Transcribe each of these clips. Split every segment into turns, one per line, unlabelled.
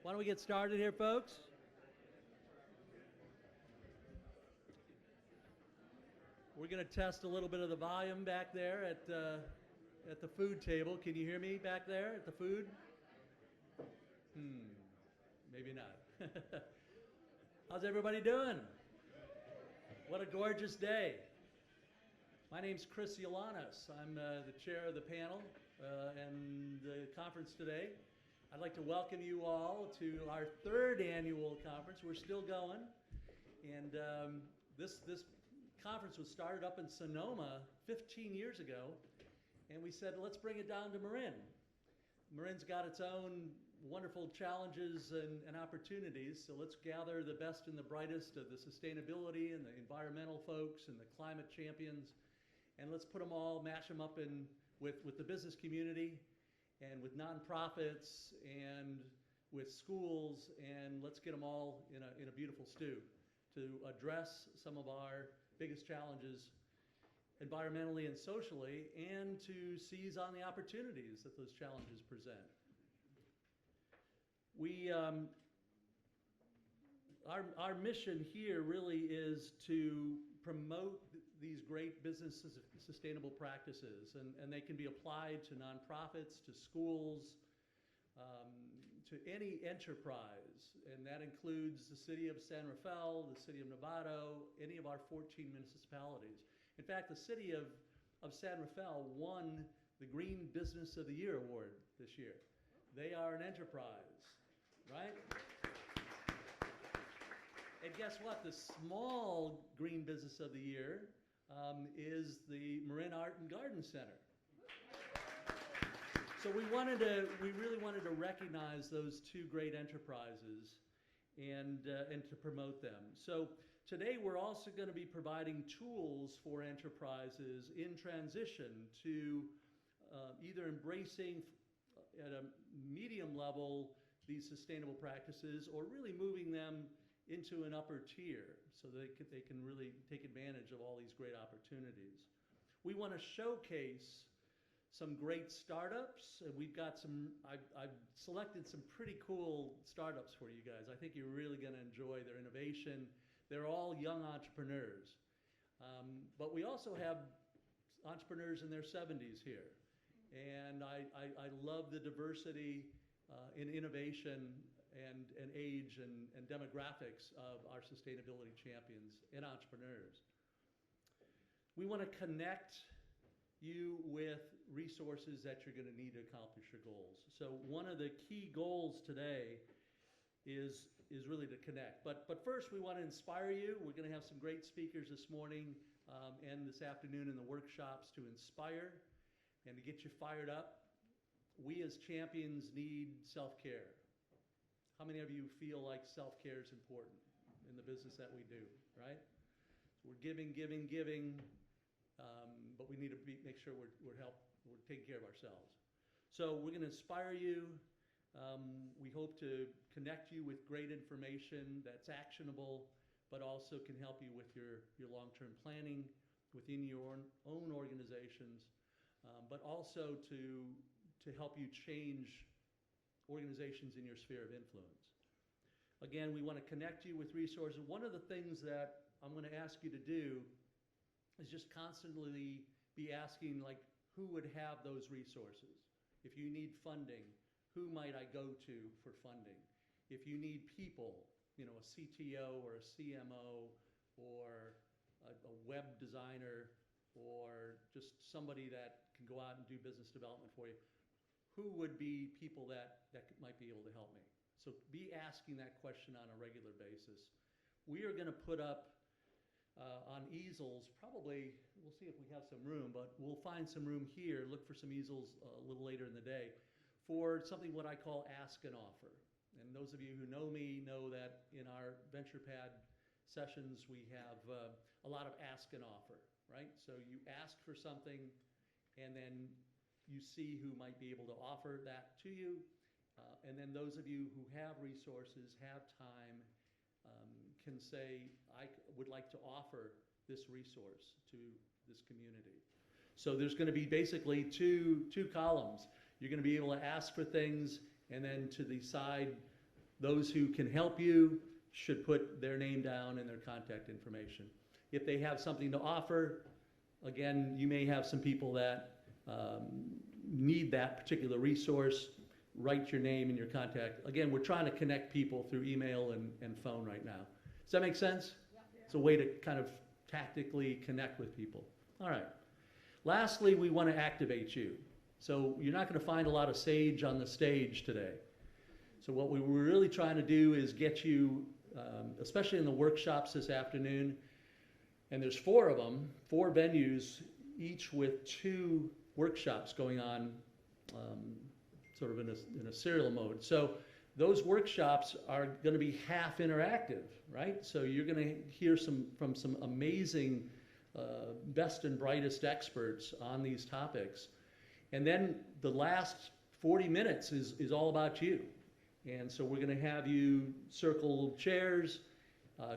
Why don't we get started here, folks? We're going to test a little bit of the volume back there at the food table. Can you hear me back there at the food? Maybe not. How's everybody doing? What a gorgeous day. My name's Chris Yolanis. I'm the chair of the panel and the conference today. I'd like to welcome you all to our third annual conference. We're still going. And this conference was started up in Sonoma 15 years ago. And we said, let's bring it down to Marin. Marin's got its own wonderful challenges and opportunities, so let's gather the best and the brightest of the sustainability and the environmental folks and the climate champions, and let's put them all, mash them up with the business community and with nonprofits and with schools, and let's get them all in a beautiful stew to address some of our biggest challenges environmentally and socially, and to seize on the opportunities that those challenges present. Our mission here really is to promote these great business sustainable practices, and they can be applied to nonprofits, to schools, to any enterprise, and that includes the city of San Rafael, the city of Novato, any of our 14 municipalities. In fact, the city of San Rafael won the Green Business of the Year award this year. They are an enterprise, right? And guess what? The small Green Business of the Year is the Marin Art and Garden Center. So we really wanted to recognize those two great enterprises and to promote them. So today we're also going to be providing tools for enterprises in transition to either embracing at a medium level these sustainable practices, or really moving them into an upper tier so they can really take advantage of all these great opportunities. We want to showcase some great startups, and we've got I've selected some pretty cool startups for you guys. I think you're really going to enjoy their innovation. They're all young entrepreneurs. But we also have entrepreneurs in their 70s here. And I love the diversity in innovation and age and demographics of our sustainability champions and entrepreneurs. We want to connect you with resources that you're going to need to accomplish your goals. So one of the key goals today is really to connect. But first, we want to inspire you. We're going to have some great speakers this morning and this afternoon in the workshops to inspire and to get you fired up. We as champions need self-care. How many of you feel like self-care is important in the business that we do, right? So we're giving, but we need to make sure we're taking care of ourselves. So we're going to inspire you. We hope to connect you with great information that's actionable, but also can help you with your long-term planning within your own organizations, but also to help you change organizations in your sphere of influence. Again, we want to connect you with resources. One of the things that I'm going to ask you to do is just constantly be asking, like, who would have those resources? If you need funding, who might I go to for funding? If you need people, a CTO or a CMO or a web designer or just somebody that can go out and do business development for you, who would be people that might be able to help me? So be asking that question on a regular basis. We are going to put up on easels, probably, we'll see if we have some room, but we'll find some room here, look for some easels a little later in the day, for something what I call Ask and Offer. And those of you who know me know that in our VenturePad sessions, we have a lot of Ask and Offer, right? So you ask for something, and then you see who might be able to offer that to you. And then those of you who have resources, have time, can say, I would like to offer this resource to this community. So there's going to be basically two columns. You're going to be able to ask for things, and then to decide Those who can help you should put their name down and their contact information. If they have something to offer, again, you may have some people that need that particular resource. Write your name and your contact. Again, we're trying to connect people through email and phone right now. Does that make sense?
Yeah.
It's a way to kind of tactically connect with people. All right. Lastly, we want to activate you. So you're not going to find a lot of sage on the stage today. So what we were really trying to do is get you, especially in the workshops this afternoon, and there's 4 of them, 4 venues, each with 2 workshops going on, sort of in a serial mode. So those workshops are going to be half interactive, right? So you're going to hear from some amazing best and brightest experts on these topics. And then the last 40 minutes is all about you. And so we're going to have you circle chairs,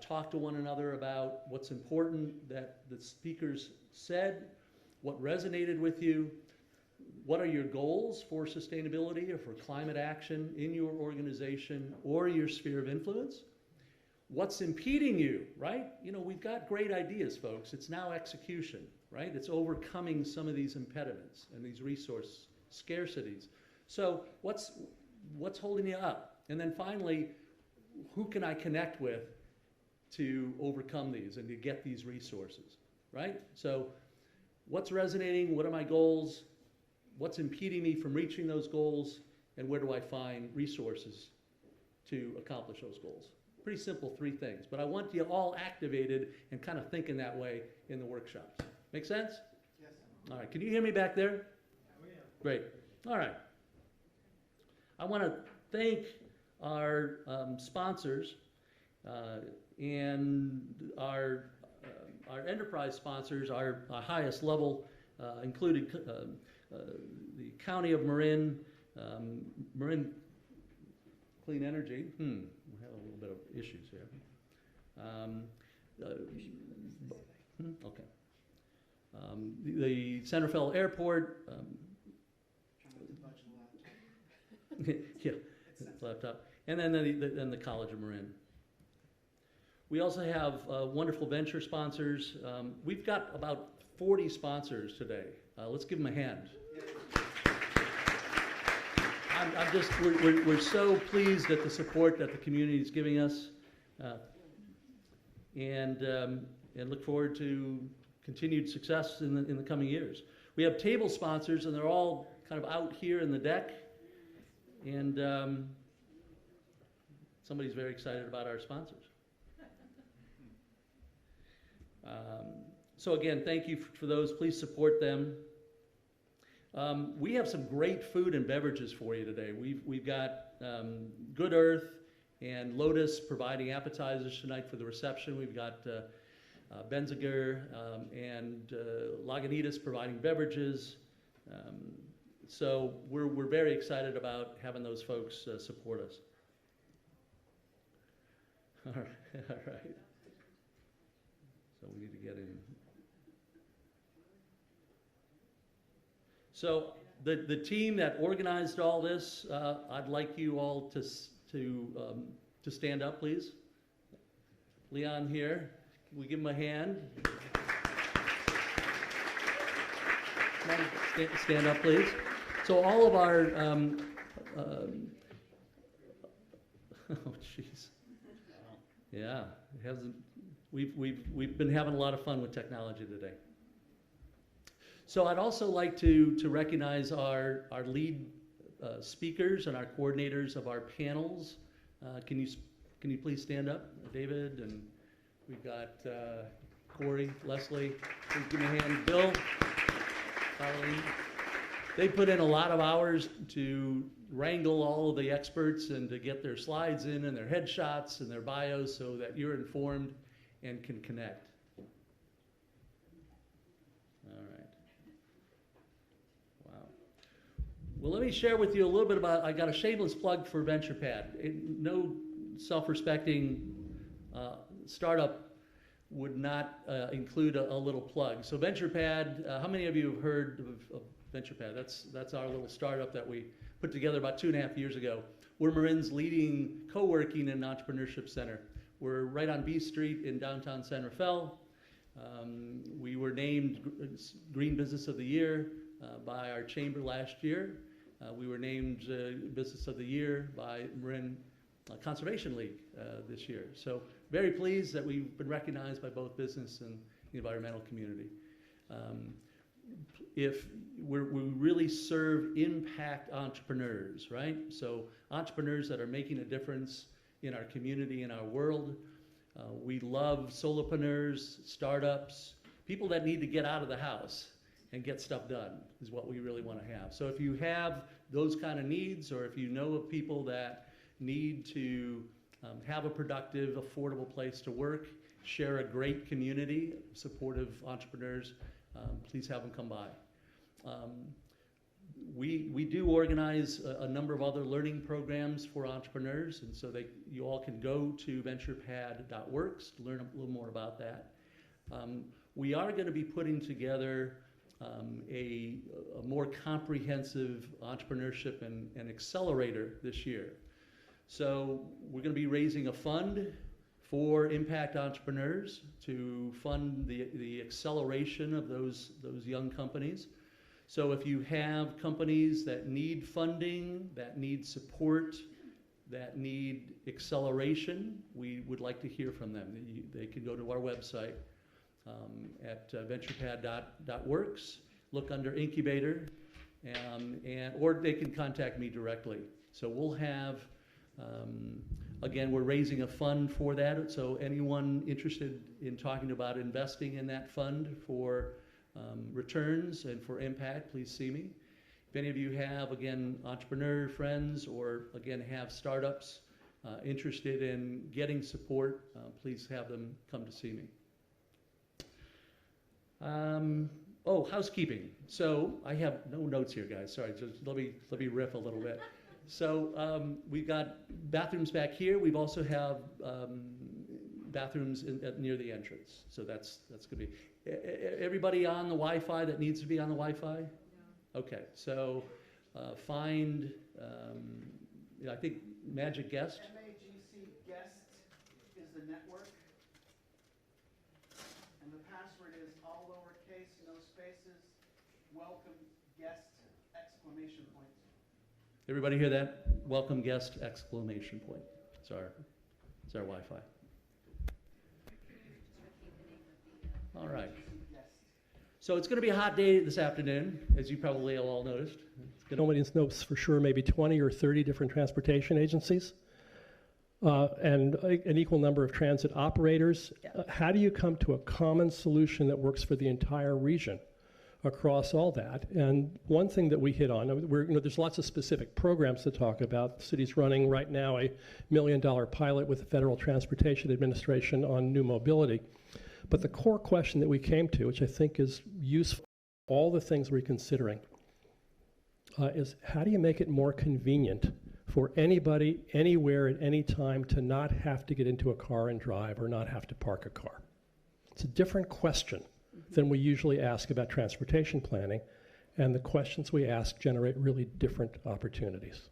talk to one another about what's important that the speakers said, what resonated with you, what are your goals for sustainability or for climate action in your organization or your sphere of influence? What's impeding you, right? You know, we've got great ideas, folks. It's now execution, right? It's overcoming some of these impediments and these resource scarcities. So what's holding you up? And then finally, who can I connect with to overcome these and to get these resources, right? So what's resonating? What are my goals? What's impeding me from reaching those goals? And where do I find resources to accomplish those goals? Pretty simple 3 things, but I want you all activated and kind of thinking that way in the workshops. Make sense?
Yes.
All right, can you hear me back there?
Oh, yeah.
Great. All right. I want to thank our sponsors and our enterprise sponsors, our highest level, included the County of Marin, Marin Clean Energy. We have a little bit of issues here. Okay. The Centerville Airport. Yeah, laptop. And then the College of Marin. We also have wonderful venture sponsors. We've got about 40 sponsors today. Let's give them a hand. We're so pleased at the support that the community is giving us, and look forward to continued success in the coming years. We have table sponsors, and they're all kind of out here in the deck, and somebody's very excited about our sponsors. So again, thank you for those. Please support them. We have some great food and beverages for you today. We've got Good Earth and Lotus providing appetizers tonight for the reception. We've got Benziger and Lagunitas providing beverages. So we're very excited about having those folks support us. All right. So we need to get in. So the team that organized all this, I'd like you all to stand up, please. Leon here, can we give him a hand? Stand up, please. So all of our, oh jeez, yeah, it hasn't. We've been having a lot of fun with technology today. So I'd also like to recognize our lead speakers and our coordinators of our panels. Can you please stand up, David? And we've got Corey, Leslie. Please give me a hand. Bill, Carleen. They put in a lot of hours to wrangle all of the experts and to get their slides in and their headshots and their bios so that you're informed and can connect. All right. Wow. Well, let me share with you a little bit about, I got a shameless plug for VenturePad. No self-respecting startup would not include a little plug. So VenturePad, how many of you have heard of VenturePad? That's our little startup that we put together about 2.5 years ago. we're Marin's leading co-working and entrepreneurship center. We're right on B Street in downtown San Rafael. We were named Green Business of the Year by our chamber last year. We were named Business of the Year by Marin Conservation League this year. So very pleased that we've been recognized by both business and the environmental community. If we really serve impact entrepreneurs, right? So entrepreneurs that are making a difference in our community, in our world. We love solopreneurs, startups, people that need to get out of the house and get stuff done is what we really want to have. So if you have those kind of needs, or if you know of people that need to have a productive, affordable place to work, share a great community, supportive entrepreneurs, please have them come by. We do organize a number of other learning programs for entrepreneurs, and so you all can go to venturepad.works to learn a little more about that. We are going to be putting together a more comprehensive entrepreneurship and accelerator this year. So we're going to be raising a fund for impact entrepreneurs to fund the acceleration of those young companies. So if you have companies that need funding, that need support, that need acceleration, we would like to hear from them. They can go to our website at venturepad.works, look under incubator, or they can contact me directly. So we'll have, again, we're raising a fund for that. So anyone interested in talking about investing in that fund for returns and for impact, please see me. If any of you have, again, entrepreneur friends, or again have startups interested in getting support, please have them come to see me. Oh, housekeeping. So I have no notes here, guys. Sorry, just let me riff a little bit. So we've got bathrooms back here. We've also have bathrooms near the entrance. So that's gonna be. Everybody on the Wi-Fi that needs to be on the Wi-Fi? No. Okay, so find, I think Magic Guest.
MAGC Guest is the network. And the password is all lowercase, no spaces, welcome guest, exclamation point.
Everybody hear that? Welcome guest, exclamation point. It's our Wi-Fi. All right. So it's going to be a hot day this afternoon, as you probably all noticed.
Nobody knows for sure, maybe 20 or 30 different transportation agencies, and an equal number of transit operators.
Yeah.
How do you come to a common solution that works for the entire region across all that? And one thing that we hit on, there's lots of specific programs to talk about. The city's running right now a $1 million pilot with the Federal Transportation Administration on new mobility. But the core question that we came to, which I think is useful, all the things we're considering, is how do you make it more convenient for anybody, anywhere, at any time to not have to get into a car and drive, or not have to park a car? It's a different question than we usually ask about transportation planning, and the questions we ask generate really different opportunities.